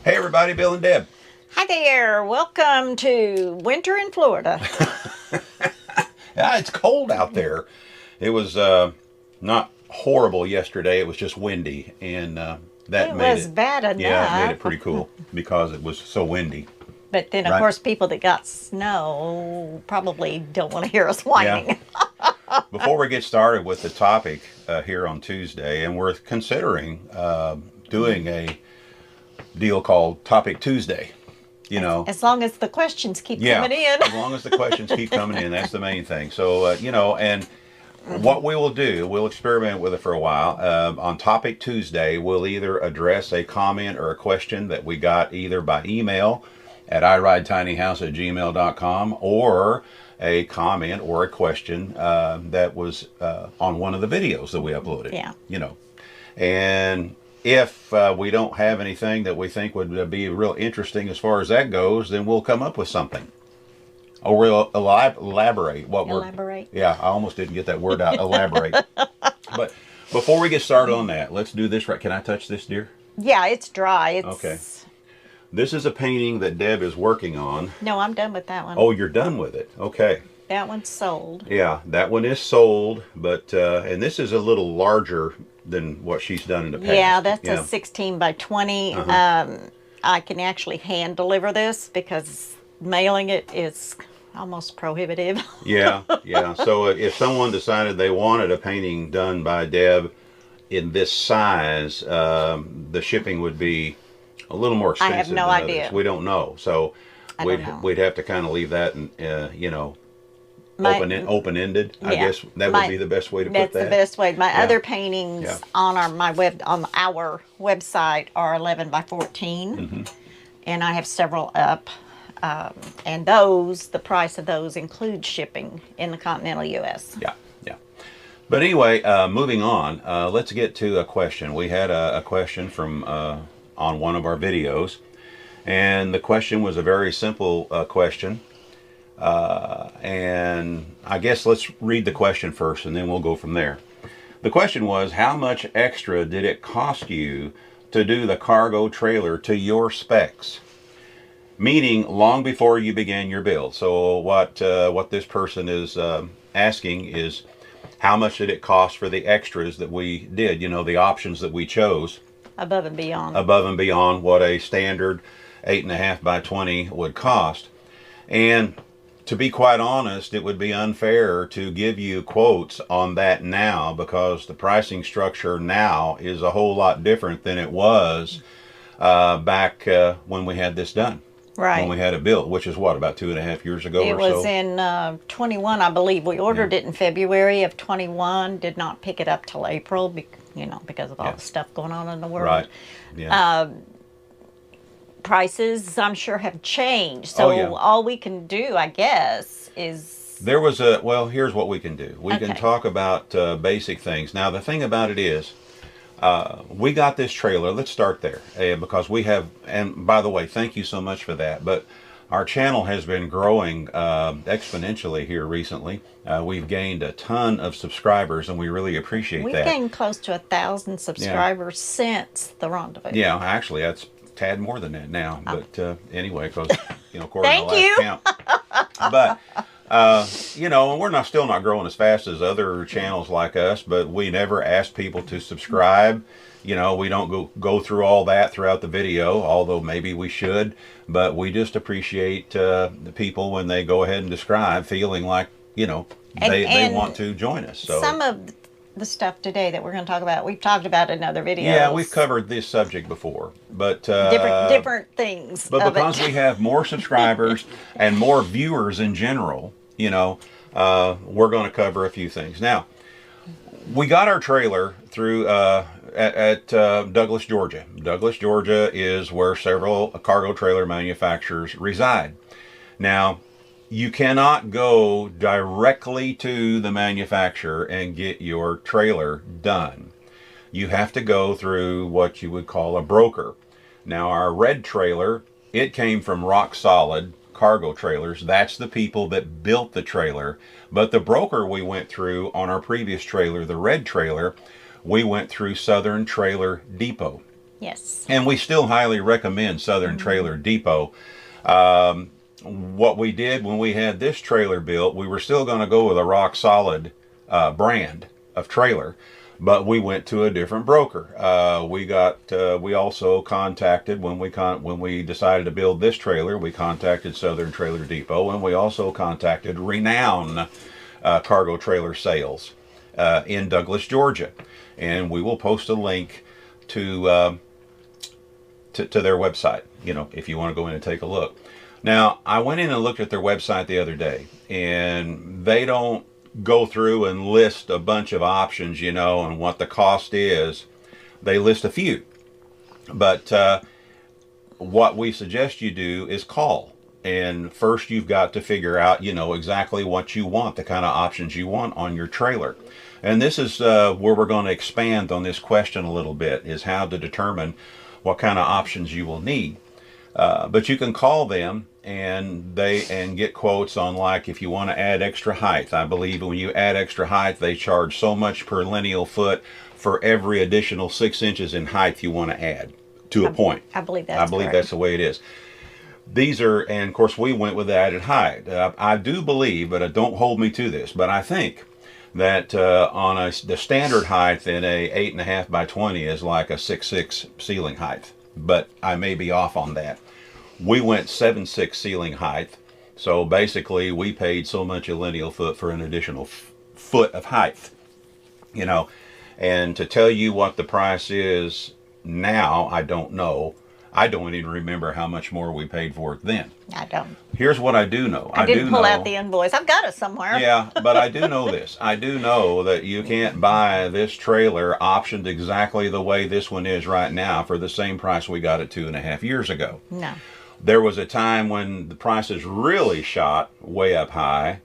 Hey everybody, Bill and Deb. Hi there. Welcome to winter in Florida. Yeah, it's cold out there. It was not horrible yesterday. It was just windy, and that It made was bad enough. Yeah, it made it pretty cool because it was so windy. But then, of Right. course, people that got snow probably don't want to hear us whining. Before we get started with the topic here on Tuesday, and we're considering doing a deal called Topic Tuesday. You know, As long as the questions keep yeah, coming in. as long as the questions keep coming in, that's the main thing. So, and what we will do, we'll experiment with it for a while. On Topic Tuesday, we'll either address a comment or a question that we got either by email at iridetinyhouse@gmail.com or a comment or a question that was on one of the videos that we uploaded. Yeah. And if we don't have anything that we think would be real interesting as far as that goes, then we'll come up with something. Or we'll elaborate what Elaborate. Yeah, I almost didn't get that word out. Elaborate. But before we get started on that, let's do this right. Can I touch this, dear? Yeah, it's dry. Okay. This is a painting that Deb is working on. No, I'm done with that one. Oh, you're done with it. Okay. That one's sold. Yeah, that one is sold, but and this is a little larger than what she's done in the past. Yeah, that's a 16 by 20. I can actually hand deliver this because mailing it is almost prohibitive. Yeah. So if someone decided they wanted a painting done by Deb in this size, the shipping would be a little more expensive. I have no than idea. Others. We don't know. So we'd have to kind of leave that, open-ended. I guess that would be the best way to put that. That's the best way. My Yeah. other paintings Yeah. on our website are 11 by 14, and I have several up. And the price of those includes shipping in the continental U.S. Yeah. But anyway, moving on, let's get to a question. We had a question from on one of our videos, and the question was a very simple question. And I guess let's read the question first, and then we'll go from there. The question was, how much extra did it cost you to do the cargo trailer to your specs? Meaning long before you began your build. So what this person is asking is, how much did it cost for the extras that we did? The options that we chose Above and beyond. above and beyond what a standard 8.5 by 20 would cost. And to be quite honest, it would be unfair to give you quotes on that now, because the pricing structure now is a whole lot different than it was back when we had this done. Right. When we had it built, which is about 2.5 years ago It or so. was in 21, I believe. We ordered it in February of 21. Did not pick it up till April, because of all the stuff going on in the world. Right. Yeah. Prices, I'm sure, have changed. So all we can do, I guess, is... There was here's what we can do. We can talk about basic things. Now, the thing about it is, we got this trailer. Let's start there, because we have, and by the way, thank you so much for that. But our channel has been growing exponentially here recently. We've gained a ton of subscribers, and we really appreciate that. We've gained close to 1,000 subscribers since the rendezvous. Yeah, actually, that's a tad more than that now. But anyway, because according Thank to the last you. count. But and we're still not growing as fast as other channels like us, but we never ask people to subscribe. We don't go through all that throughout the video, although maybe we should. But we just appreciate the people when they go ahead and subscribe, feeling like they want to join us. So some of the stuff today that we're going to talk about, we've talked about in other videos. Yeah, we've covered this subject before, but different things. But because we have more subscribers and more viewers in general, we're going to cover a few things. Now, we got our trailer through at Douglas, Georgia. Douglas, Georgia is where several cargo trailer manufacturers reside. Now, you cannot go directly to the manufacturer and get your trailer done. You have to go through what you would call a broker. Now, our red trailer, it came from Rock Solid Cargo Trailers. That's the people that built the trailer. But the broker we went through on our previous trailer, the red trailer, we went through Southern Trailer Depot. Yes. And we still highly recommend Southern Trailer Depot. What we did when we had this trailer built, we were still going to go with a rock solid brand of trailer, but we went to a different broker. We also contacted when we decided to build this trailer, we contacted Southern Trailer Depot, and we also contacted Renown Cargo Trailer Sales in Douglas, Georgia, and we will post a link to their website, if you want to go in and take a look. Now, I went in and looked at their website the other day, and they don't go through and list a bunch of options, and what the cost is. They list a few. But what we suggest you do is call. And first you've got to figure out, exactly what you want, the kind of options you want on your trailer. And this is where we're going to expand on this question a little bit, is how to determine what kind of options you will need. But you can call them and get quotes on, like, if you want to add extra height. I believe when you add extra height, they charge so much per lineal foot for every additional 6 inches in height you want to add to a point. I believe that's correct. That's the way it is. These are, and of course we went with the added height. I do believe, but don't hold me to this, but I think that on the standard height in a 8.5 by 20 is like a 6'6" ceiling height, but I may be off on that. We went 7'6" ceiling height, so basically we paid so much a lineal foot for an additional foot of height, and to tell you what the price is now, I don't know. I don't even remember how much more we paid for it then. I don't. Here's what I do know. I didn't pull out the invoice. I've got it somewhere. Yeah, but I do know this. I do know that you can't buy this trailer optioned exactly the way this one is right now for the same price we got it 2.5 years ago. No. There was a time when the prices really shot way up high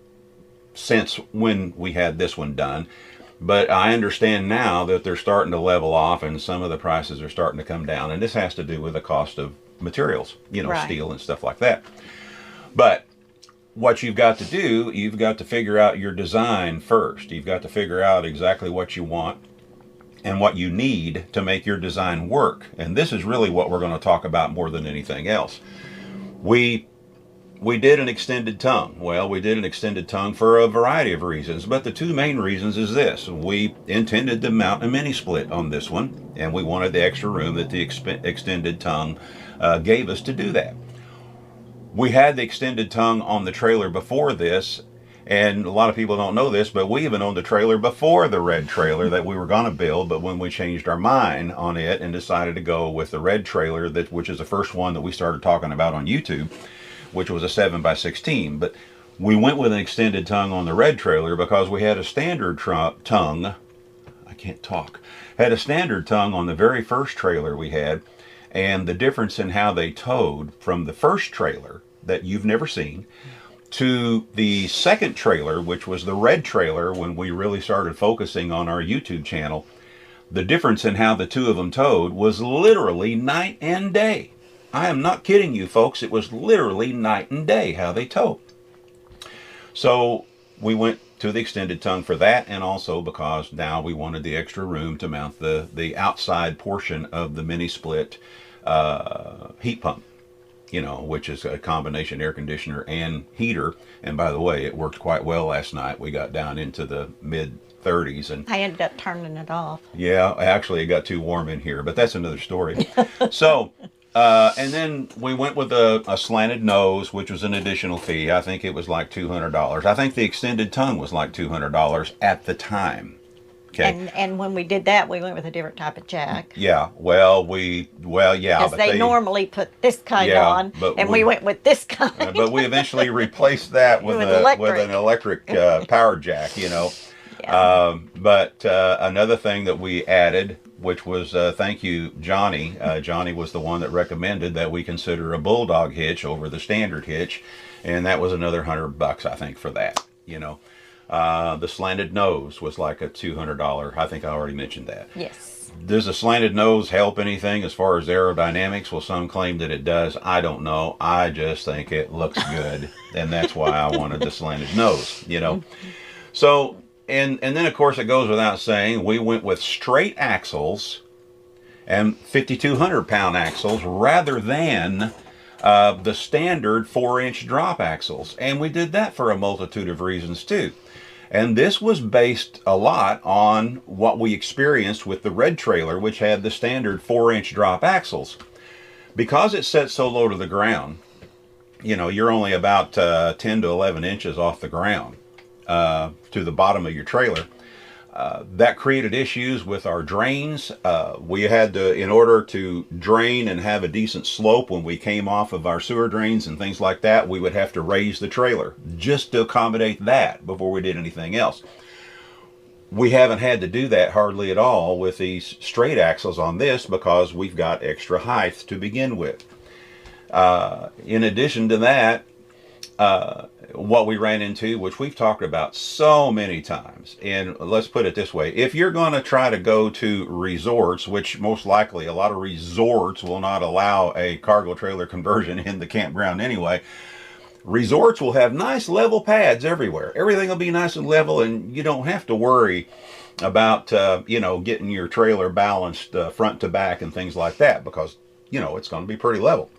since when we had this one done. But I understand now that they're starting to level off and some of the prices are starting to come down. And this has to do with the cost of materials, Right. steel and stuff like that. But what you've got to do, you've got to figure out your design first. You've got to figure out exactly what you want and what you need to make your design work. And this is really what we're going to talk about more than anything else. We did an extended tongue. Well, we did an extended tongue for a variety of reasons, but the two main reasons is this. We intended to mount a mini split on this one, and we wanted the extra room that the extended tongue gave us to do that. We had the extended tongue on the trailer before this, and a lot of people don't know this, but we even owned the trailer before the red trailer that we were going to build, but when we changed our mind on it and decided to go with the red trailer, which is the first one that we started talking about on YouTube, which was a 7x16, but we went with an extended tongue on the red trailer because we had a standard tongue. I can't talk. Had a standard tongue on the very first trailer we had, and the difference in how they towed from the first trailer that you've never seen to the second trailer, which was the red trailer when we really started focusing on our YouTube channel, the difference in how the two of them towed was literally night and day. I am not kidding you, folks. It was literally night and day how they tow. So we went to the extended tongue for that, and also because now we wanted the extra room to mount the outside portion of the mini split heat pump, which is a combination air conditioner and heater. And by the way, it worked quite well last night. We got down into the mid 30s, and I ended up turning it off. Yeah, actually it got too warm in here, but that's another story. So and then we went with a slanted nose, which was an additional fee. I think it was like $200. I think the extended tongue was like $200 at the time. Okay. And when we did that, we went with a different type of jack. Yeah. Yeah. Because But they normally put this kind on, but and we went with this kind. But we eventually replaced that with an electric power jack. Yeah. But another thing that we added, which was thank you, Johnny. Johnny was the one that recommended that we consider a bulldog hitch over the standard hitch, and that was another $100, I think, for that. The slanted nose was like a $200. I think I already mentioned that. Yes. Does a slanted nose help anything as far as aerodynamics? Well, some claim that it does. I don't know. I just think it looks good, and that's why I wanted the slanted nose. So. And then, of course, it goes without saying, we went with straight axles and 5,200 pound axles rather than the standard 4-inch drop axles. And we did that for a multitude of reasons too. And this was based a lot on what we experienced with the red trailer, which had the standard 4-inch drop axles. Because it set so low to the ground, you know, you're only about 10 to 11 inches off the ground to the bottom of your trailer. That created issues with our drains. We had to, in order to drain and have a decent slope when we came off of our sewer drains and things like that, we would have to raise the trailer just to accommodate that before we did anything else. We haven't had to do that hardly at all with these straight axles on this because we've got extra height to begin with. In addition to that, what we ran into, which we've talked about so many times, and let's put it this way, if you're going to try to go to resorts, which most likely a lot of resorts will not allow a cargo trailer conversion in the campground anyway, resorts will have nice level pads everywhere. Everything will be nice and level, and you don't have to worry about you know, getting your trailer balanced front to back and things like that, because you know it's going to be pretty level.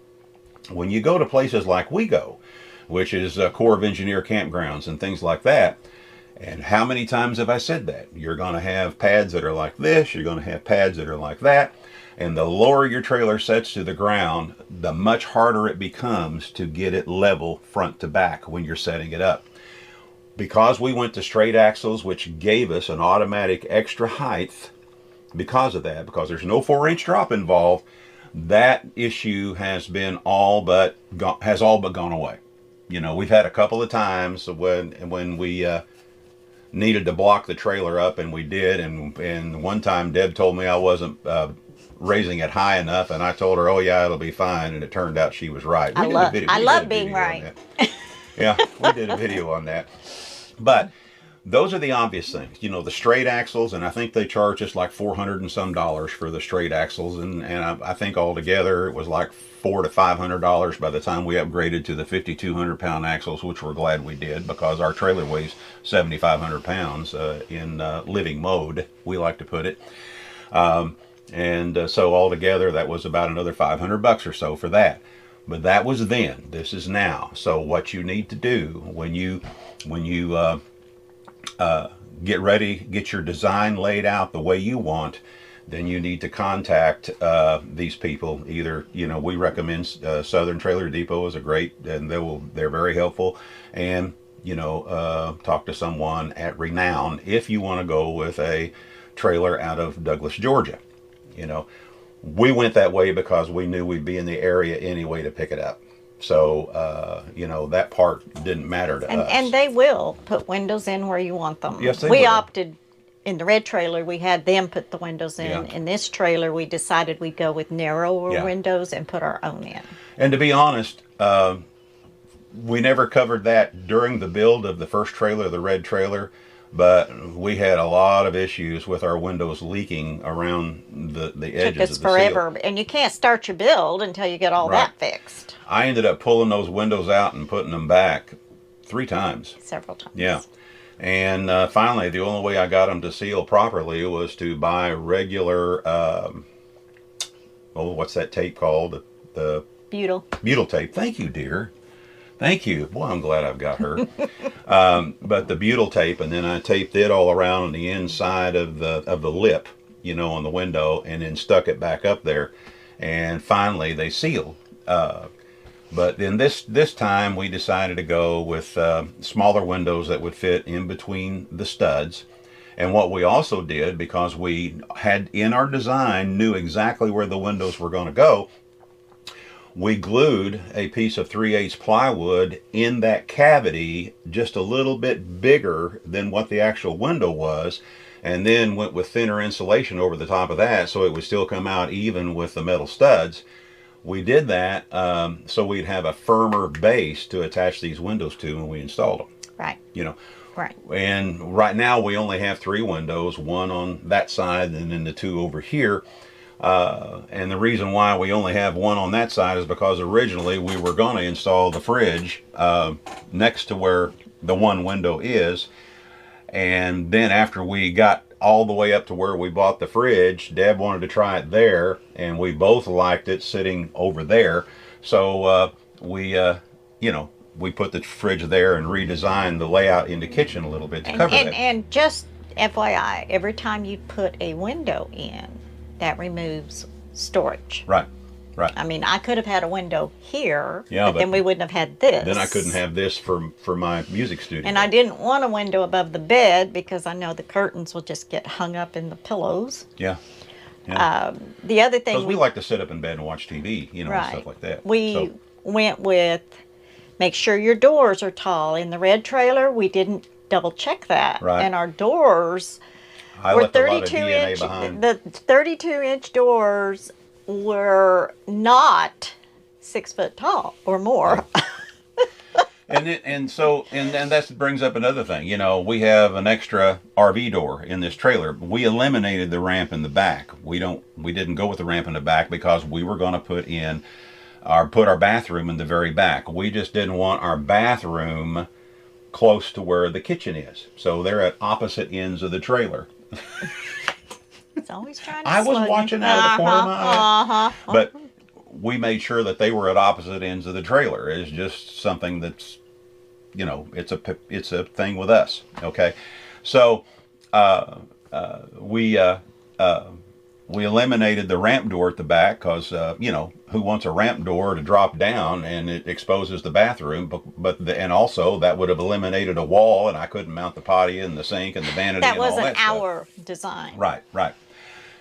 When you go to places like we go, which is Corps of Engineer campgrounds and things like that, and how many times have I said that? You're going to have pads that are like this, you're going to have pads that are like that, and the lower your trailer sets to the ground, the much harder it becomes to get it level front to back when you're setting it up. Because we went to straight axles, which gave us an automatic extra height because of that, because there's no 4-inch drop involved, that issue has been all but gone away. You know, we've had a couple of times when we needed to block the trailer up, and we did, and one time Deb told me I wasn't raising it high enough, and I told her, oh yeah, it'll be fine, and it turned out she was right. I love being right. Yeah, we did a video on that. But those are the obvious things, you know, the straight axles, and I think they charge us like $400 and some for the straight axles, and I think altogether it was like $400 to $500 by the time we upgraded to the 5,200 pound axles, which we're glad we did, because our trailer weighs 7,500 pounds in living mode, we like to put it. So altogether that was about another $500 or so for that. But that was then. This is now. So what you need to do when you get ready, get your design laid out the way you want, then you need to contact these people. Either, you know, we recommend Southern Trailer Depot is a great, and they're very helpful, and you know, talk to someone at Renown if you want to go with a trailer out of Douglas, Georgia. You know, we went that way because we knew we'd be in the area anyway to pick it up. So, you know, that part didn't matter to us. And they will put windows in where you want them. Yes, they We will. opted, in the red trailer, we had them put the windows in. Yeah. In this trailer, we decided we'd go with narrower Yeah. windows and put our own in. And to be honest, we never covered that during the build of the first trailer, the red trailer, but we had a lot of issues with our windows leaking around the edges Took us of the forever, seal. and you can't start your build until you get all Right. that fixed. I ended up pulling those windows out and putting them back 3 times. Several times. Yeah. And finally, the only way I got them to seal properly was to buy regular, what's that tape called? The butyl tape. Thank you, dear. Thank you. Boy, I'm glad I've got her. But the butyl tape, and then I taped it all around on the inside of the lip, you know, on the window, and then stuck it back up there. And finally, they sealed. But then this time we decided to go with smaller windows that would fit in between the studs. And what we also did, because we had in our design, knew exactly where the windows were going to go, we glued a piece of 3/8 plywood in that cavity just a little bit bigger than what the actual window was, and then went with thinner insulation over the top of that so it would still come out even with the metal studs. We did that so we'd have a firmer base to attach these windows to when we installed them. Right. You know. Right. And right now we only have 3 windows, one on that side and then the 2 over here. And the reason why we only have one on that side is because originally we were going to install the fridge next to where the one window is. And then after we got all the way up to where we bought the fridge. Deb wanted to try it there, and we both liked it sitting over there. So we put the fridge there and redesigned the layout in the kitchen a little bit to cover that. And just FYI, every time you put a window in, that removes storage. Right. Right. I mean, I could have had a window here, Yeah, but then we wouldn't have had this. Then I couldn't have this for my music studio. And I didn't want a window above the bed because I know the curtains will just get hung up in the pillows. Yeah. The other thing, because we like to sit up in bed and watch TV, and right, stuff like that. We went with make sure your doors are tall. In the red trailer, we didn't double check that, Right. and our doors I were left a lot of 32 DNA inch. behind. The 32-inch doors were not 6 foot tall or more. And that brings up another thing. We have an extra RV door in this trailer. We eliminated the ramp in the back. We didn't go with the ramp in the back because we were going to put our bathroom in the very back. We just didn't want our bathroom close to where the kitchen is. So they're at opposite ends of the trailer. It's always trying to I was slow watching you. out of the corner of my eye. Uh-huh. But we made sure that they were at opposite ends of the trailer. It's just something that's, it's a thing with us. Okay, so we eliminated the ramp door at the back because who wants a ramp door to drop down and it exposes the bathroom? And also that would have eliminated a wall, and I couldn't mount the potty and the sink and the vanity. That and all wasn't that stuff. our design. Right.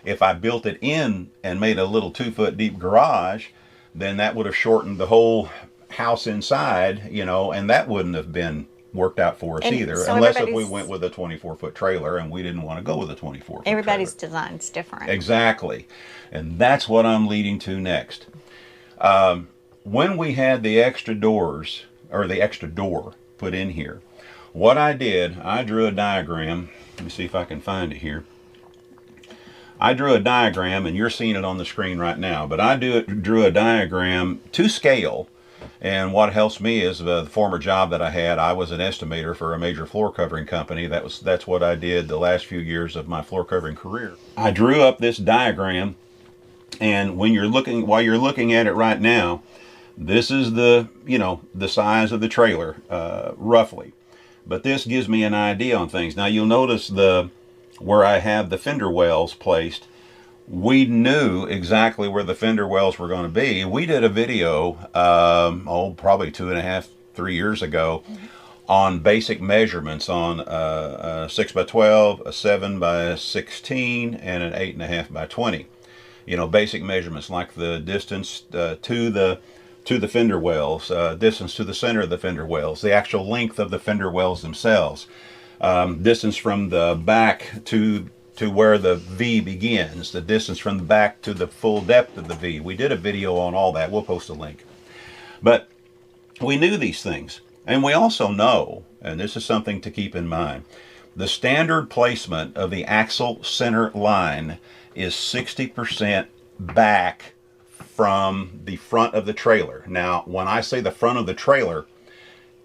If I built it in and made a little 2-foot deep garage, then that would have shortened the whole house inside, and that wouldn't have been worked out for us And either, so unless if we everybody's- went with a 24-foot trailer, and we didn't want to go with a 24-foot Everybody's trailer. design's different. Exactly. And that's what I'm leading to next. When we had the extra doors, or the extra door put in here, what I did, I drew a diagram. Let me see if I can find it here. I drew a diagram, and you're seeing it on the screen right now, but I drew a diagram to scale. And what helps me is the former job that I had. I was an estimator for a major floor covering company. That's what I did the last few years of my floor covering career. I drew up this diagram, and while you're looking at it right now, this is the size of the trailer roughly. But this gives me an idea on things. Now you'll notice where I have the fender wells placed. We knew exactly where the fender wells were going to be. We did a video, probably 2.5, 3 years ago, on basic measurements on a 6x12, a 7x16, and an 8.5x20. Basic measurements like the distance to the fender wells, distance to the center of the fender wells, the actual length of the fender wells themselves, distance from the back to where the V begins, the distance from the back to the full depth of the V. We did a video on all that. We'll post a link. But we knew these things. And we also know, and this is something to keep in mind, the standard placement of the axle center line is 60% back from the front of the trailer. Now, when I say the front of the trailer,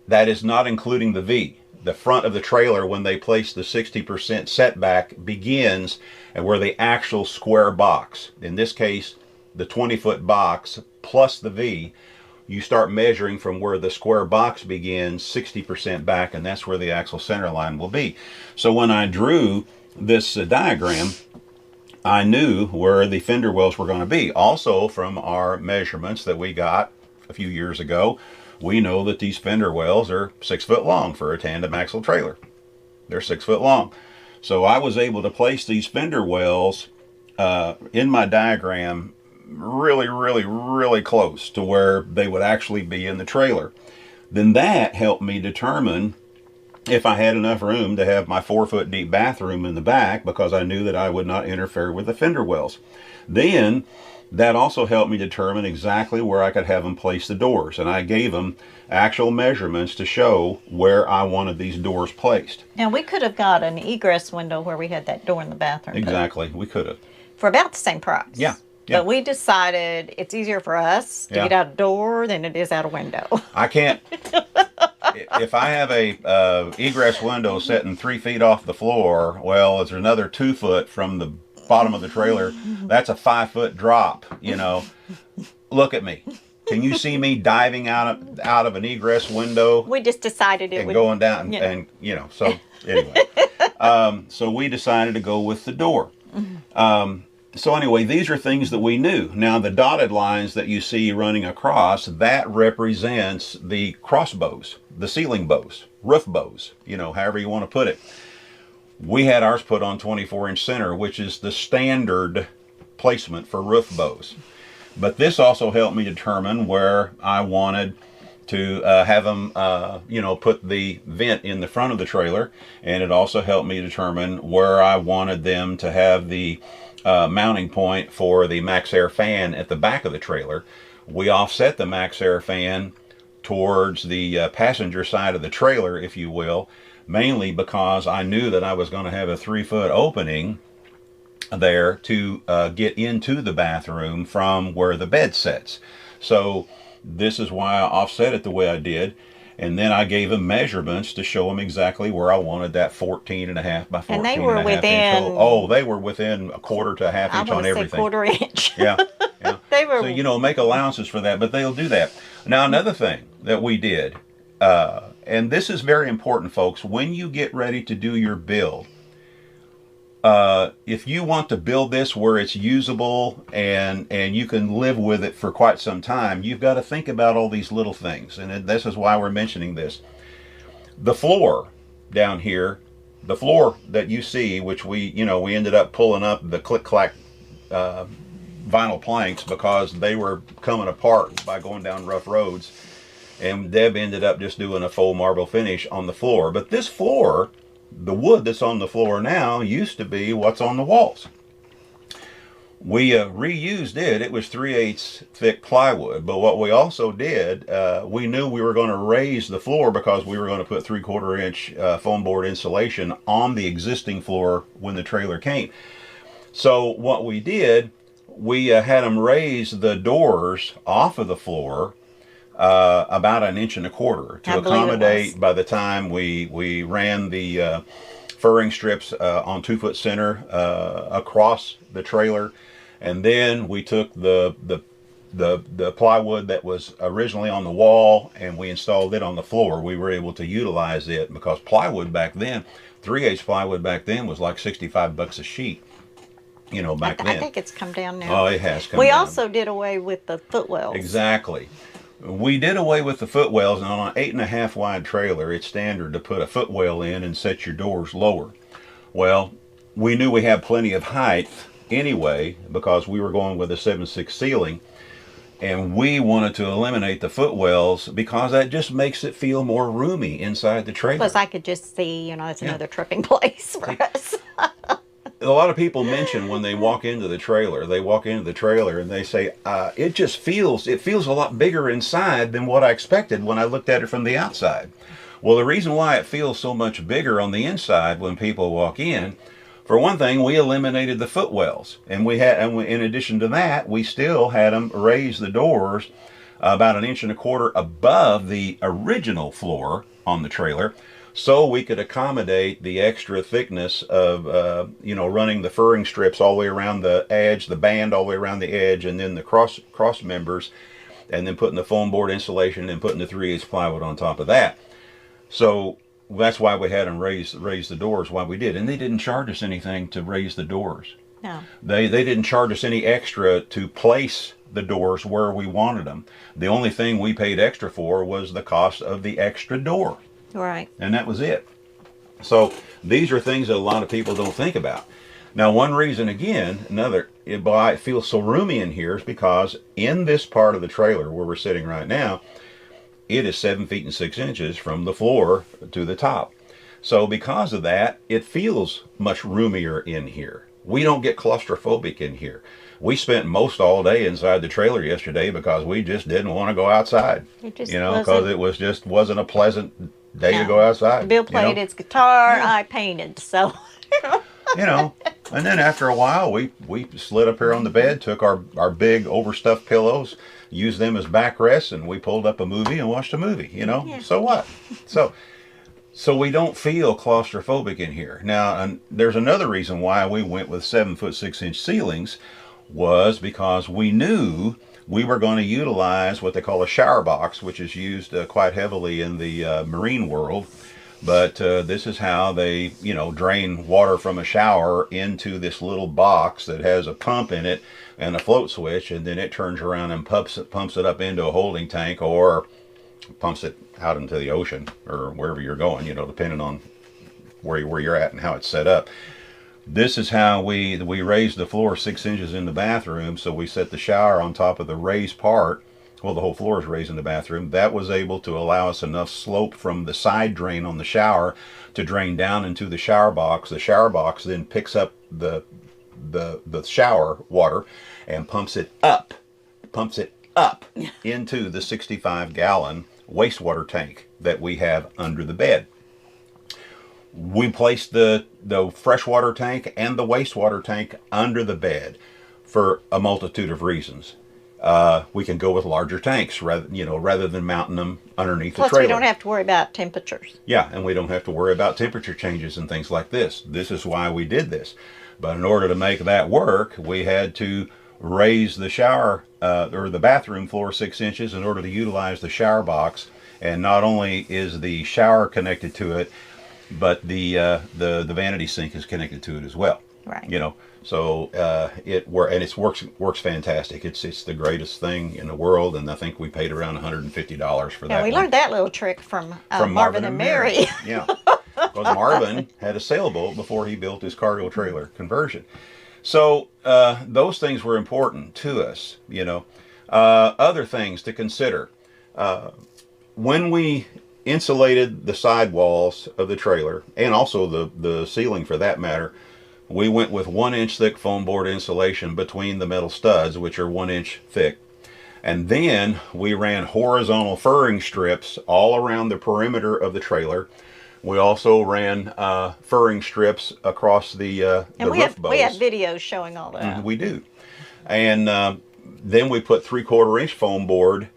that is not including the V. The front of the trailer, when they place the 60% setback, begins at where the actual square box, in this case, the 20-foot box plus the V, you start measuring from where the square box begins 60% back, and that's where the axle center line will be. So when I drew this diagram, I knew where the fender wells were going to be. Also, from our measurements that we got a few years ago, we know that these fender wells are 6 foot long for a tandem axle trailer. They're 6 foot long. So I was able to place these fender wells in my diagram really, really, really close to where they would actually be in the trailer. Then that helped me determine if I had enough room to have my 4-foot deep bathroom in the back, because I knew that I would not interfere with the fender wells. Then that also helped me determine exactly where I could have them place the doors. And I gave them actual measurements to show where I wanted these doors placed. Now, we could have got an egress window where we had that door in the bathroom. Exactly, we could have. For about the same price. Yeah. But we decided it's easier for us to get out a door than it is out a window. I can't if I have a egress window sitting 3 feet off the floor, well, it's another 2 foot from the bottom of the trailer. That's a 5 foot drop. You know, look at me. Can you see me diving out of an egress window We just decided it and would. going down? Yeah. And you know, so anyway, so we decided to go with the door. So anyway, these are things that we knew. Now the dotted lines that you see running across, that represents the crossbows, the ceiling bows, roof bows, you know, however you want to put it. We had ours put on 24-inch center, which is the standard placement for roof bows. But this also helped me determine where I wanted to have them, you know, put the vent in the front of the trailer. And it also helped me determine where I wanted them to have the mounting point for the MaxxAir fan at the back of the trailer. We offset the MaxxAir fan towards the passenger side of the trailer, if you will, mainly because I knew that I was going to have a 3-foot opening there to get into the bathroom from where the bed sits. So this is why I offset it the way I did. And then I gave them measurements to show them exactly where I wanted that 14.5 by 14 And they were and a half within- inch hole. Oh, they were within a quarter to a half I inch want on to say everything. 1/4 inch. Yeah, yeah. They were. So, you know, make allowances for that, but they'll do that. Now, another thing that we did, and this is very important, folks, when you get ready to do your build, if you want to build this where it's usable and you can live with it for quite some time, you've got to think about all these little things. And this is why we're mentioning this. The floor down here, the floor that you see, which we ended up pulling up the click-clack vinyl planks because they were coming apart by going down rough roads. And Deb ended up just doing a full marble finish on the floor. But this floor, the wood that's on the floor now, used to be what's on the walls. We reused it. It was 3/8 thick plywood. But what we also did, we knew we were going to raise the floor because we were going to put 3/4 inch foam board insulation on the existing floor when the trailer came. So what we did, we had them raise the doors off of the floor about 1.25 inches to I believe it accommodate was. by the time we ran the furring strips on 2-foot center across the trailer. And then we took the plywood that was originally on the wall and we installed it on the floor. We were able to utilize it because plywood back then, 3/8 plywood back then was like $65 a sheet, you know, back then. I think it's come down now. Oh, it has come We down. also did away with the footwells. Exactly. We did away with the footwells, and on an 8.5 wide trailer, it's standard to put a footwell in and set your doors lower. Well, we knew we had plenty of height anyway because we were going with a 7/6 ceiling, and we wanted to eliminate the footwells because that just makes it feel more roomy inside the trailer. Plus, I could just see, it's another tripping place for us. A lot of people mention when they walk into the trailer, and they say, it feels a lot bigger inside than what I expected when I looked at it from the outside. Well, the reason why it feels so much bigger on the inside when people walk in, for one thing, we eliminated the footwells. And in addition to that, we still had them raise the doors about 1.25 inches above the original floor on the trailer, so we could accommodate the extra thickness of, running the furring strips all the way around the edge, the band all the way around the edge, and then the cross members, and then putting the foam board insulation and putting the 3/8 plywood on top of that. So that's why we had them raise the doors, why we did. And they didn't charge us anything to raise the doors. No. They didn't charge us any extra to place the doors where we wanted them. The only thing we paid extra for was the cost of the extra door. Right. And that was it. So these are things that a lot of people don't think about. Now, one reason, again, why it feels so roomy in here is because in this part of the trailer where we're sitting right now, it is 7 feet and 6 inches from the floor to the top. So because of that, it feels much roomier in here. We don't get claustrophobic in here. We spent most all day inside the trailer yesterday because we just didn't want to go outside. It just Because it wasn't a pleasant day to go outside. Bill played his guitar, Yeah. I painted, so. And then after a while, we slid up here on the bed, took our big overstuffed pillows, used them as backrests, and we pulled up a movie and watched a movie, you know? Yeah. So what? So we don't feel claustrophobic in here. Now, and there's another reason why we went with 7-foot 6-inch ceilings was because we knew we were going to utilize what they call a shower box, which is used quite heavily in the marine world. But this is how they, you know, drain water from a shower into this little box that has a pump in it and a float switch, and then it turns around and pumps it up into a holding tank, or pumps it out into the ocean or wherever you're going, you know, depending on where you're at and how it's set up. This is how we raised the floor 6 inches in the bathroom, so we set the shower on top of the raised part. Well, the whole floor is raised in the bathroom. That was able to allow us enough slope from the side drain on the shower to drain down into the shower box. The shower box then picks up the shower water and pumps it up into the 65-gallon wastewater tank that we have under the bed. We placed the freshwater tank and the wastewater tank under the bed for a multitude of reasons. We can go with larger tanks rather than mounting them underneath the trailer. Plus, we don't have to worry about temperatures. Yeah, and we don't have to worry about temperature changes and things like this. This is why we did this. But in order to make that work, we had to raise the shower or the bathroom floor 6 inches in order to utilize the shower box. And not only is the shower connected to it, but the vanity sink is connected to it as well. Right. You know, so it works fantastic. It's the greatest thing in the world, and I think we paid around $150 for that. Yeah, we one. learned that little trick from Marvin and Mary. Yeah, because Marvin had a sailboat before he built his cargo trailer conversion. So those things were important to us. You know, other things to consider when we insulated the sidewalls of the trailer, and also the ceiling for that matter. We went with 1-inch thick foam board insulation between the metal studs, which are 1 inch thick. And then we ran horizontal furring strips all around the perimeter of the trailer. We also ran furring strips across the roof bows. We have videos showing all that. We do. And then we put 3/4 inch foam board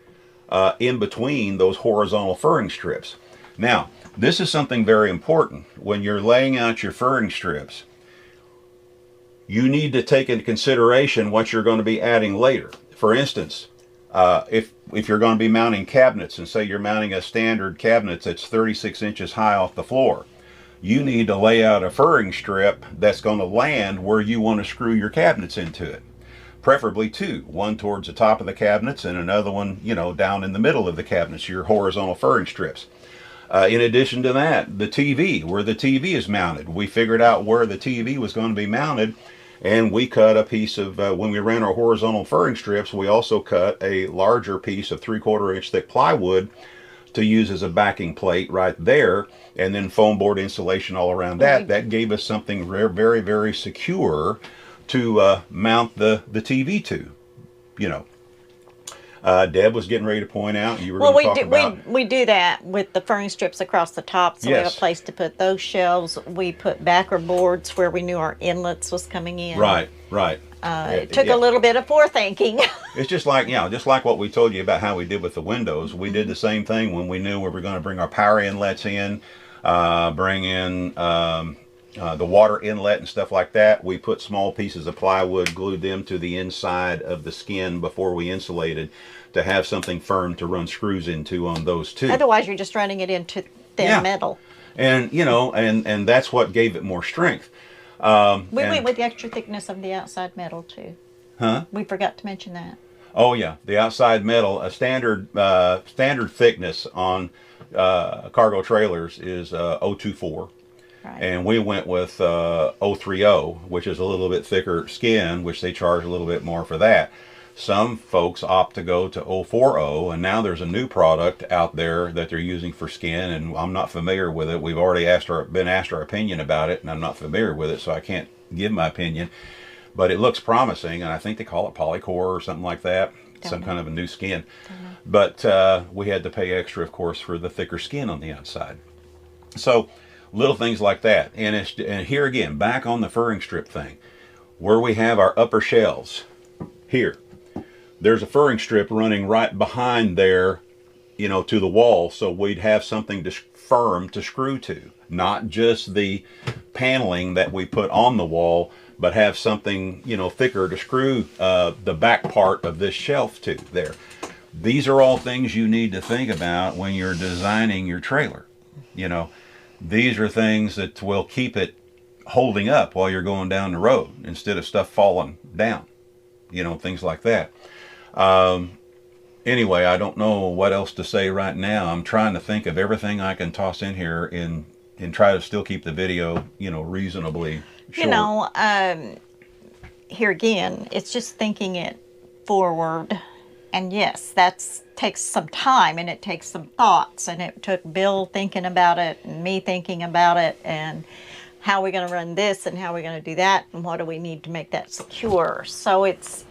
in between those horizontal furring strips. Now, this is something very important. When you're laying out your furring strips, you need to take into consideration what you're going to be adding later. For instance, if you're going to be mounting cabinets, and say you're mounting a standard cabinet that's 36 inches high off the floor, you need to lay out a furring strip that's going to land where you want to screw your cabinets into it. Preferably two, one towards the top of the cabinets and another one, you know, down in the middle of the cabinets, your horizontal furring strips. In addition to that, the TV, where the TV is mounted. We figured out where the TV was going to be mounted, and we cut a piece of, when we ran our horizontal furring strips, we also cut a larger piece of 3/4 inch thick plywood to use as a backing plate right there, and then foam board insulation all around that. That gave us something very, very secure to mount the TV to, you know. Deb was getting ready to point out, you were going to talk about... we do that with the furring strips across the top, so we have a place to put those shelves. We put backer boards where we knew our inlets was coming in. Right. It took a little bit of forethinking. It's just like, just like what we told you about how we did with the windows. We did the same thing when we knew we were going to bring our power inlets in, bring in the water inlet and stuff like that. We put small pieces of plywood, glued them to the inside of the skin before we insulated, to have something firm to run screws into on those too. Otherwise, you're just running it into thin metal. And, you know, and that's what gave it more strength. We went with the extra thickness of the outside metal too. Huh? We forgot to mention that. Oh yeah, the outside metal, a standard thickness on cargo trailers is 024. Right. And we went with 030, which is a little bit thicker skin, which they charge a little bit more for that. Some folks opt to go to 040, and now there's a new product out there that they're using for skin, and I'm not familiar with it. We've already been asked our opinion about it, and I'm not familiar with it, so I can't give my opinion. But it looks promising, and I think they call it Polycore or something like that. Some kind of a new skin. But we had to pay extra, of course, for the thicker skin on the outside. So little things like that. And here again, back on the furring strip thing, where we have our upper shelves here, there's a furring strip running right behind there, you know, to the wall, so we'd have something firm to screw to, not just the paneling that we put on the wall, but have something, you know, thicker to screw the back part of this shelf to there. These are all things you need to think about when you're designing your trailer. You know, these are things that will keep it holding up while you're going down the road instead of stuff falling down, you know, things like that. Anyway, I don't know what else to say right now. I'm trying to think of everything I can toss in here and try to still keep the video, you know, reasonably short. You know, here again, it's just thinking it forward. And yes, that takes some time and it takes some thoughts. And it took Bill thinking about it and me thinking about it and how are we going to run this and how are we going to do that and what do we need to make that secure. So it's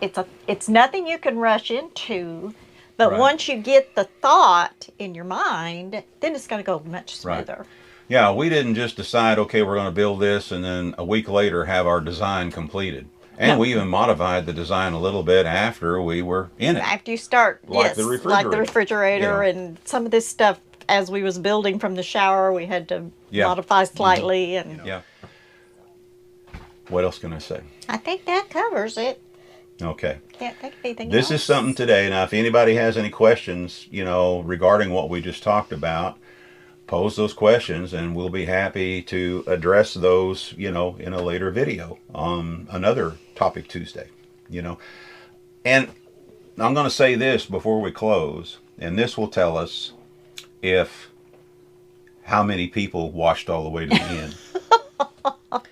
nothing you can rush into. But Right. once you get the thought in your mind, then it's going to go much Right. smoother. Yeah, we didn't just decide, okay, we're going to build this and then a week later have our design completed. And No. we even modified the design a little bit after we were in it. After you start, Like yes, the like the refrigerator Yeah. and some of this stuff, as we was building from the shower, we had to Yeah. modify slightly. And Yeah. What else can I say? I think that covers it. Okay. Can't think of anything This else. is something today. Now, if anybody has any questions, you know, regarding what we just talked about, pose those questions and we'll be happy to address those, you know, in a later video on another Topic Tuesday, you know. And I'm going to say this before we close, and this will tell us how many people watched all the way to the end.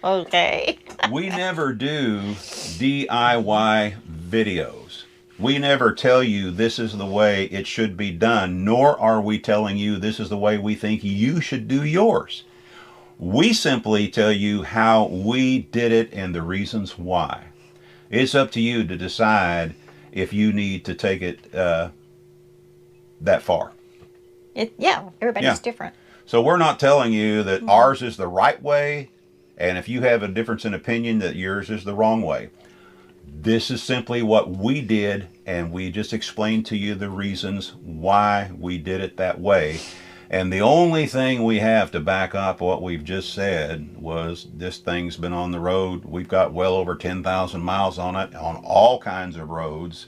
Okay. We never do DIY videos. We never tell you this is the way it should be done, nor are we telling you this is the way we think you should do yours. We simply tell you how we did it and the reasons why. It's up to you to decide if you need to take it that far. Everybody's Yeah. different. So we're not telling you that ours is the right way, and if you have a difference in opinion that yours is the wrong way. This is simply what we did, and we just explained to you the reasons why we did it that way. And the only thing we have to back up what we've just said was this thing's been on the road. We've got well over 10,000 miles on it, on all kinds of roads.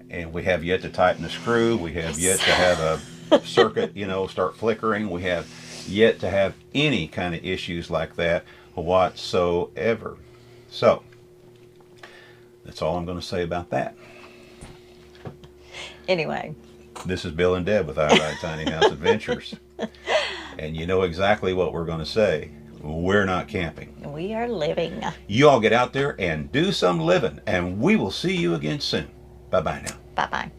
And we have yet to tighten the screw. We have yet to have a circuit, you know, start flickering. We have yet to have any kind of issues like that whatsoever. So, that's all I'm going to say about that. Anyway, This is Bill and Deb with Our Tiny House Adventures. And you know exactly what we're going to say. We're not camping. we are living. You all get out there and do some living, and we will see you again soon. Bye-bye now. Bye-bye.